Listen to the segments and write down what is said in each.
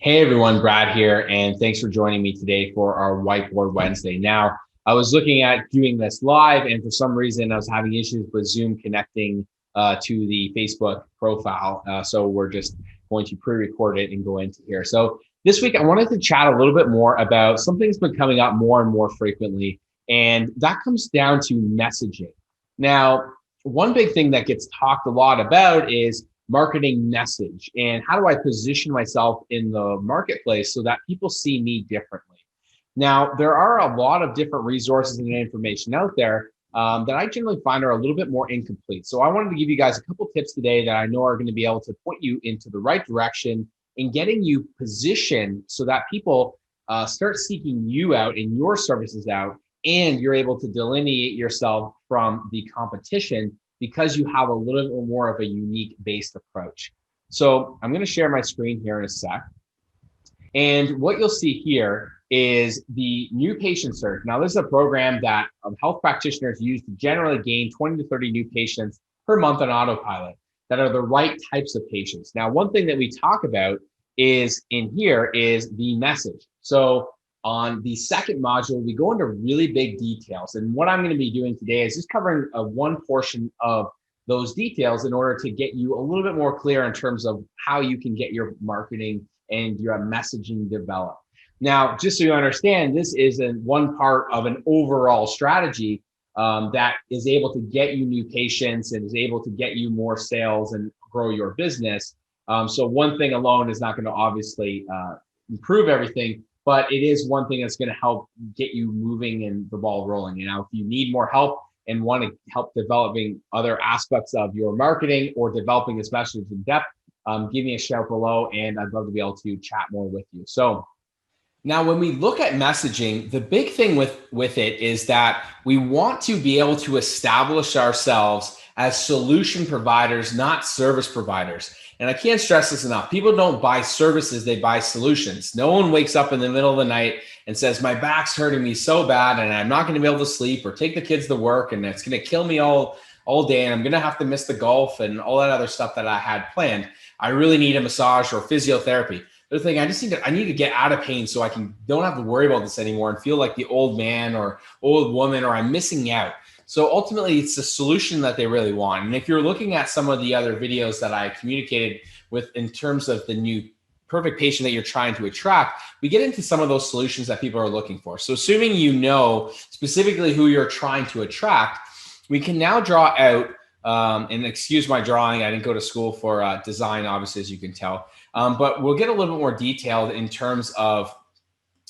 Hey everyone, Brad here, and thanks for joining me today for our Whiteboard Wednesday. Now, I was looking at doing this live, and for some reason, I was having issues with Zoom connecting to the Facebook profile. So we're just going to pre-record it and go into here. So this week, I wanted to chat a little bit more about something that's been coming up more and more frequently, and that comes down to messaging. Now, one big thing that gets talked a lot about is marketing message and how do I position myself in the marketplace so that people see me differently. Now, there are a lot of different resources and information out there that I generally find are a little bit more incomplete. So I wanted to give you guys a couple tips today that I know are going to be able to point you into the right direction in getting you positioned so that people start seeking you out and your services out, and you're able to delineate yourself from the competition because you have a little bit more of a unique based approach. So I'm going to share my screen here in a sec. And what you'll see here is the new patient search. Now, this is a program that health practitioners use to generally gain 20 to 30 new patients per month on autopilot that are the right types of patients. Now, one thing that we talk about is in here is the message. So on the second module, we go into really big details. And what I'm going to be doing today is just covering one portion of those details in order to get you a little bit more clear in terms of how you can get your marketing and your messaging developed. Now, just so you understand, this is one part of an overall strategy that is able to get you new patients and is able to get you more sales and grow your business. So one thing alone is not going to obviously improve everything, but it is one thing that's going to help get you moving and the ball rolling. You know, if you need more help and want to help developing other aspects of your marketing or developing this message in depth, give me a shout below and I'd love to be able to chat more with you. So now when we look at messaging, the big thing with it is that we want to be able to establish ourselves as solution providers, not service providers. And I can't stress this enough. People don't buy services, they buy solutions. No one wakes up in the middle of the night and says, my back's hurting me so bad and I'm not going to be able to sleep or take the kids to work and it's going to kill me all day and I'm going to have to miss the golf and all that other stuff that I had planned. I really need a massage or physiotherapy. The thing, I need to get out of pain so I don't have to worry about this anymore and feel like the old man or old woman or I'm missing out. So ultimately, it's the solution that they really want. And if you're looking at some of the other videos that I communicated with in terms of the new perfect patient that you're trying to attract, we get into some of those solutions that people are looking for. So assuming you know specifically who you're trying to attract, we can now draw out, and excuse my drawing, I didn't go to school for design, obviously, as you can tell. But we'll get a little bit more detailed in terms of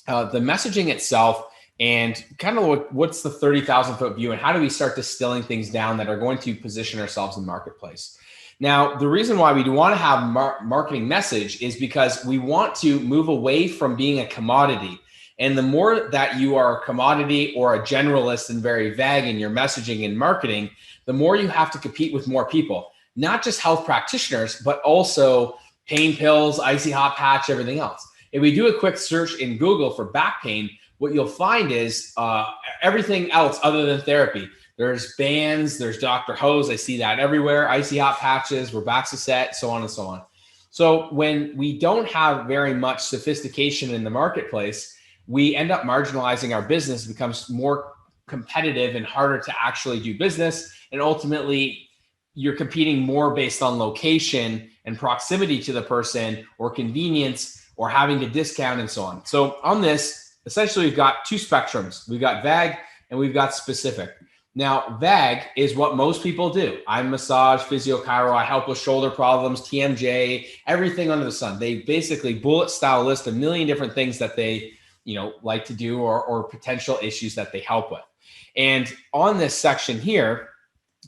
the messaging itself and kind of what's the 30,000 foot view and how do we start distilling things down that are going to position ourselves in the marketplace. Now, the reason why we do want to have marketing message is because we want to move away from being a commodity. And the more that you are a commodity or a generalist and very vague in your messaging and marketing, the more you have to compete with more people, not just health practitioners, but also pain pills, icy hot patch, everything else. If we do a quick search in Google for back pain, what you'll find is everything else other than therapy. There's bands, there's Dr. Hose, I see that everywhere, icy hot patches, Robaxacet, so on and so on. So when we don't have very much sophistication in the marketplace, we end up marginalizing our business, becomes more competitive and harder to actually do business. And ultimately, you're competing more based on location and proximity to the person or convenience or having to discount and so on. So on this, essentially, we've got two spectrums. We've got vague and we've got specific. Now, vague is what most people do. I massage, physio, chiro, I help with shoulder problems, TMJ, everything under the sun. They basically bullet style list a million different things that they like to do or potential issues that they help with. And on this section here,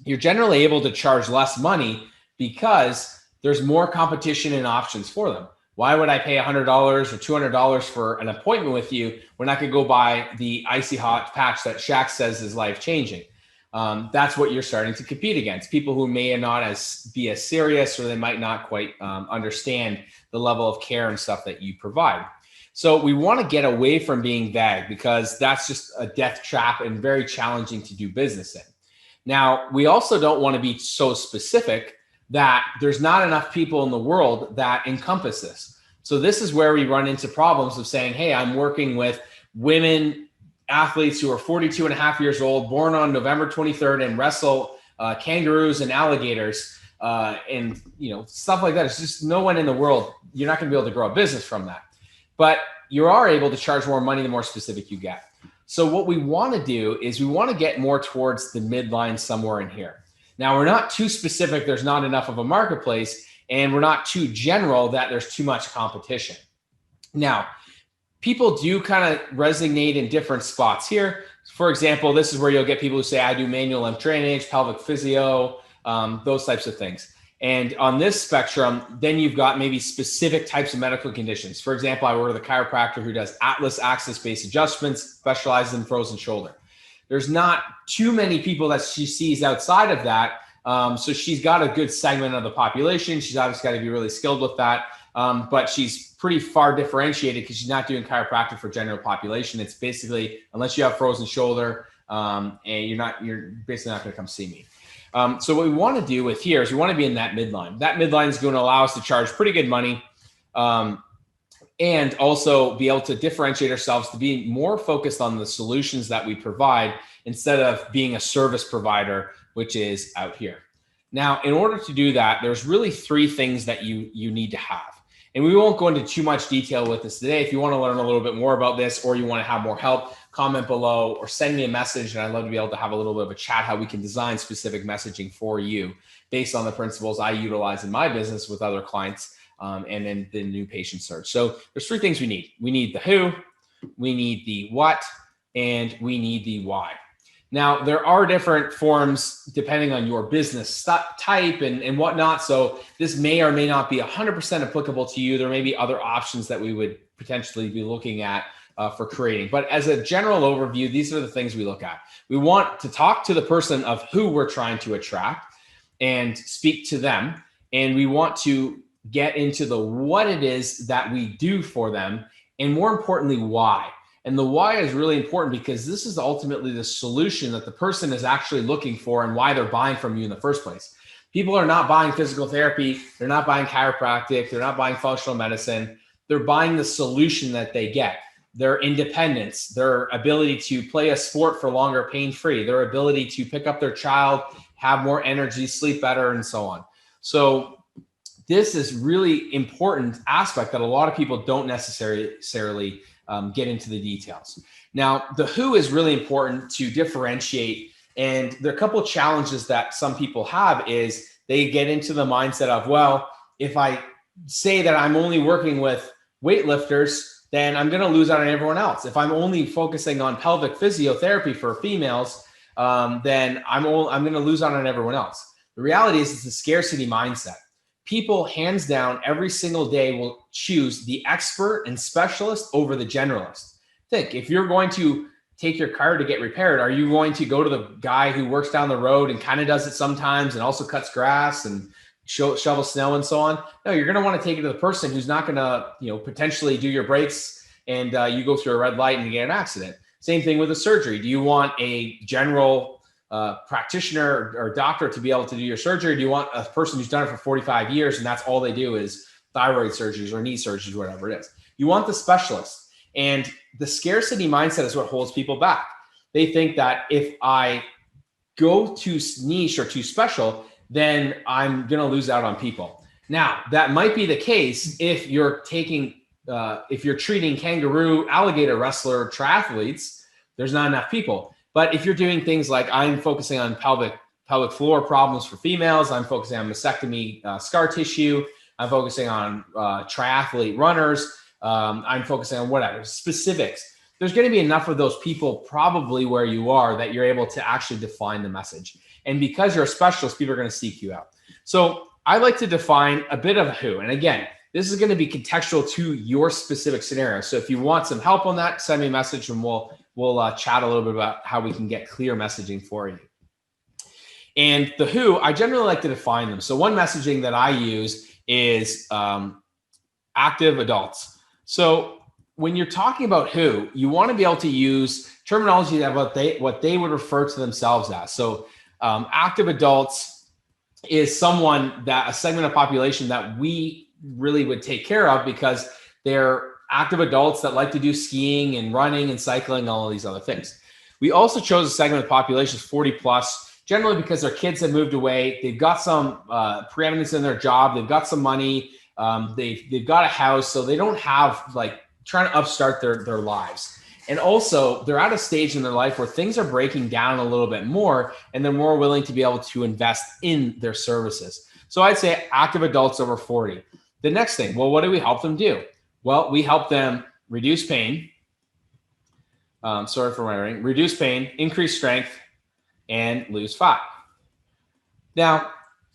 you're generally able to charge less money because there's more competition and options for them. Why would I pay $100 or $200 for an appointment with you when I could go buy the icy hot patch that Shaq says is life-changing? That's what you're starting to compete against. People who may not be as serious or they might not quite understand the level of care and stuff that you provide. So we want to get away from being vague because that's just a death trap and very challenging to do business in. Now, we also don't want to be so specific that there's not enough people in the world that encompass this. So this is where we run into problems of saying, hey, I'm working with women athletes who are 42 and a half years old, born on November 23rd, and wrestle kangaroos and alligators and stuff like that. It's just no one in the world, you're not going to be able to grow a business from that. But you are able to charge more money the more specific you get. So what we want to do is we want to get more towards the midline somewhere in here. Now, we're not too specific. There's not enough of a marketplace, and we're not too general that there's too much competition. Now, people do kind of resonate in different spots here. For example, this is where you'll get people who say, I do manual limb drainage, pelvic physio, those types of things. And on this spectrum, then you've got maybe specific types of medical conditions. For example, I work with a chiropractor who does Atlas axis-based adjustments, specializes in frozen shoulder. There's not too many people that she sees outside of that. So she's got a good segment of the population. She's obviously got to be really skilled with that. But she's pretty far differentiated because she's not doing chiropractic for general population. It's basically, unless you have frozen shoulder, and you're basically not going to come see me. So what we want to do with here is we want to be in that midline. That midline is going to allow us to charge pretty good money, and also be able to differentiate ourselves to be more focused on the solutions that we provide instead of being a service provider, which is out here. Now, in order to do that, there's really three things that you need to have. And we won't go into too much detail with this today. If you want to learn a little bit more about this, or you want to have more help, comment below or send me a message. And I'd love to be able to have a little bit of a chat, how we can design specific messaging for you based on the principles I utilize in my business with other clients, and then the new patient search. So there's three things we need. We need the who, we need the what, and we need the why. Now, there are different forms depending on your business type and whatnot. So this may or may not be 100% applicable to you. There may be other options that we would potentially be looking at for creating. But as a general overview, these are the things we look at. We want to talk to the person of who we're trying to attract and speak to them. And we want to get into the what it is that we do for them, and more importantly, why. And the why is really important because this is ultimately the solution that the person is actually looking for and why they're buying from you in the first place. People are not buying physical therapy. They're not buying chiropractic. They're not buying functional medicine. They're buying the solution that they get. Their independence, their ability to play a sport for longer pain-free, their ability to pick up their child, have more energy, sleep better, and so on. So this is really important aspect that a lot of people don't necessarily get into the details. Now, the who is really important to differentiate. And there are a couple of challenges that some people have is they get into the mindset of, well, if I say that I'm only working with weightlifters, then I'm going to lose out on everyone else. If I'm only focusing on pelvic physiotherapy for females, then I'm going to lose out on everyone else. The reality is it's a scarcity mindset. People, hands down, every single day will choose the expert and specialist over the generalist. Think, if you're going to take your car to get repaired, are you going to go to the guy who works down the road and kind of does it sometimes and also cuts grass and shovel snow and so on? No, you're going to want to take it to the person who's not going to, potentially do your brakes and you go through a red light and you get an accident. Same thing with a surgery. Do you want a general practitioner or doctor to be able to do your surgery? Do you want a person who's done it for 45 years and that's all they do is thyroid surgeries or knee surgeries, whatever it is? You want the specialist. And the scarcity mindset is what holds people back. They think that if I go too niche or too special, then I'm going to lose out on people. Now, that might be the case if you're treating kangaroo, alligator wrestler triathletes, there's not enough people. But if you're doing things like I'm focusing on pelvic floor problems for females, I'm focusing on mastectomy scar tissue, I'm focusing on triathlete runners, I'm focusing on whatever, specifics. There's going to be enough of those people probably where you are that you're able to actually define the message. And because you're a specialist, people are going to seek you out. So I like to define a bit of who. And again, this is going to be contextual to your specific scenario. So if you want some help on that, send me a message and we'll chat a little bit about how we can get clear messaging for you. And the who, I generally like to define them. So one messaging that I use is active adults. So when you're talking about who, you want to be able to use terminology that what they would refer to themselves as. So active adults is a segment of population that we really would take care of, because they're active adults that like to do skiing and running and cycling and all of these other things. We also chose a segment of the population 40 plus, generally because their kids have moved away. They've got some preeminence in their job. They've got some money. They've got a house, so they don't have like trying to upstart their lives. And also they're at a stage in their life where things are breaking down a little bit more, and they're more willing to be able to invest in their services. So I'd say active adults over 40. The next thing, well, what do we help them do? Well, we help them reduce pain. Sorry for my writing. Reduce pain, increase strength, and lose fat. Now,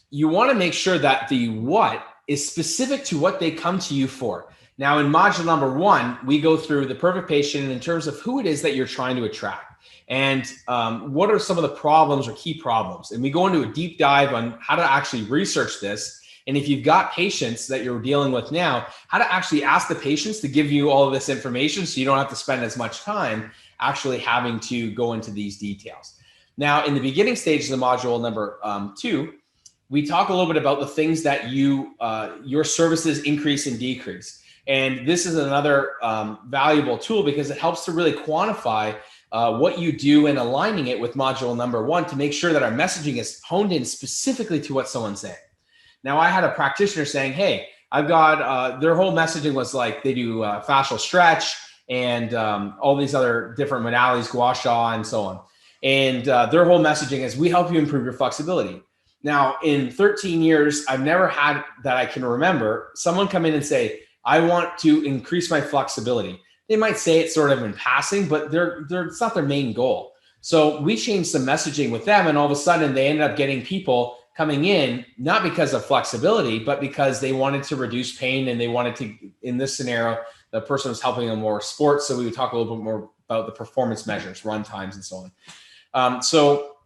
you want to make sure that the what is specific to what they come to you for. Now, in module number 1, we go through the perfect patient in terms of who it is that you're trying to attract, and what are some of the problems or key problems. And we go into a deep dive on how to actually research this. And if you've got patients that you're dealing with now, how to actually ask the patients to give you all of this information, so you don't have to spend as much time actually having to go into these details. Now, in the beginning stages of module number 2, we talk a little bit about the things that your services increase and decrease. And this is another valuable tool, because it helps to really quantify what you do and aligning it with module number 1 to make sure that our messaging is honed in specifically to what someone's saying. Now, I had a practitioner saying, hey, I've got, their whole messaging was like they do fascial stretch and all these other different modalities, gua sha, and so on. And their whole messaging is, we help you improve your flexibility. Now, in 13 years, I've never had that I can remember someone come in and say, I want to increase my flexibility. They might say it sort of in passing, but it's not their main goal. So we changed some messaging with them, and all of a sudden they ended up getting people coming in, not because of flexibility, but because they wanted to reduce pain, and they wanted to, in this scenario, the person was helping them more sports. So we would talk a little bit more about the performance measures, run times, and so on. So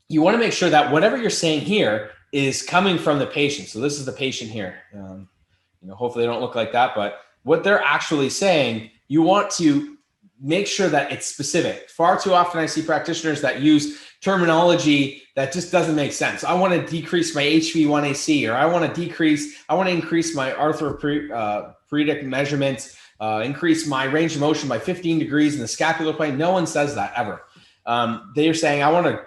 you want to make sure that whatever you're saying here is coming from the patient. So this is the patient here. Hopefully they don't look like that, but what they're actually saying, you want to make sure that it's specific. Far too often I see practitioners that use terminology that just doesn't make sense. I want to decrease my HV1AC, or I want to increase my arthroperiodic measurements, increase my range of motion by 15 degrees in the scapular plane. No one says that ever. They are saying, I want to,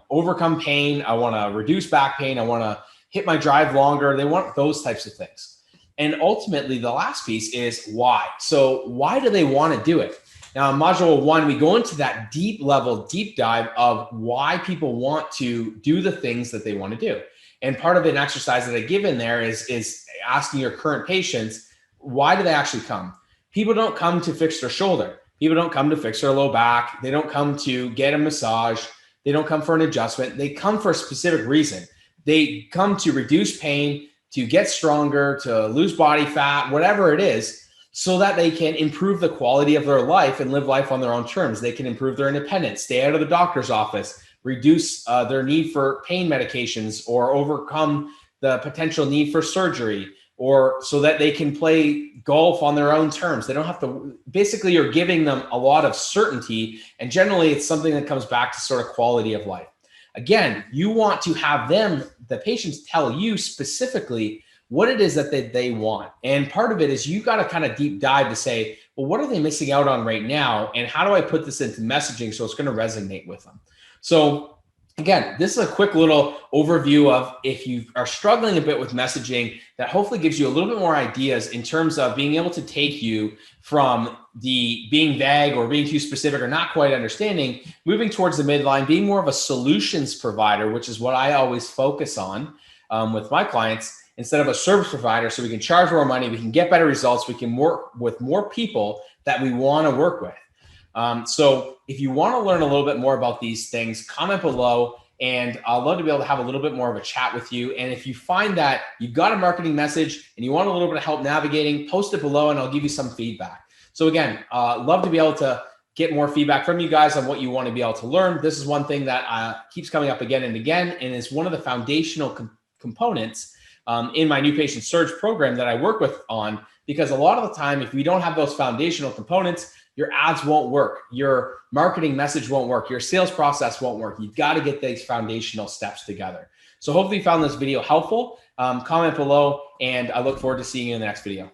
overcome pain. I want to reduce back pain. I want to hit my drive longer. They want those types of things. And ultimately, the last piece is why. So why do they want to do it? Now, in module 1, we go into that deep dive of why people want to do the things that they want to do. And part of an exercise that I give in there is asking your current patients, why do they actually come? People don't come to fix their shoulder. People don't come to fix their low back. They don't come to get a massage. They don't come for an adjustment. They come for a specific reason. They come to reduce pain, to get stronger, to lose body fat, whatever it is, so that they can improve the quality of their life and live life on their own terms. They can improve their independence, stay out of the doctor's office, reduce their need for pain medications, or overcome the potential need for surgery, or so that they can play golf on their own terms. They don't have to, basically you're giving them a lot of certainty, and generally it's something that comes back to sort of quality of life. Again, you want to have them, the patients, tell you specifically what it is that they want. And part of it is you got to kind of deep dive to say, well, what are they missing out on right now? And how do I put this into messaging so it's going to resonate with them? So again, this is a quick little overview of, if you are struggling a bit with messaging, that hopefully gives you a little bit more ideas in terms of being able to take you from the being vague or being too specific or not quite understanding, moving towards the midline, being more of a solutions provider, which is what I always focus on with my clients, instead of a service provider, so we can charge more money, we can get better results, we can work with more people that we want to work with. So if you want to learn a little bit more about these things, comment below, and I'd love to be able to have a little bit more of a chat with you. And if you find that you've got a marketing message and you want a little bit of help navigating, post it below and I'll give you some feedback. So again, love to be able to get more feedback from you guys on what you want to be able to learn. This is one thing that keeps coming up again and again, and is one of the foundational components in my New Patient Surge program that I work with on, because a lot of the time, if we don't have those foundational components, your ads won't work, your marketing message won't work, your sales process won't work. You've got to get these foundational steps together. So hopefully you found this video helpful. comment below, and I look forward to seeing you in the next video.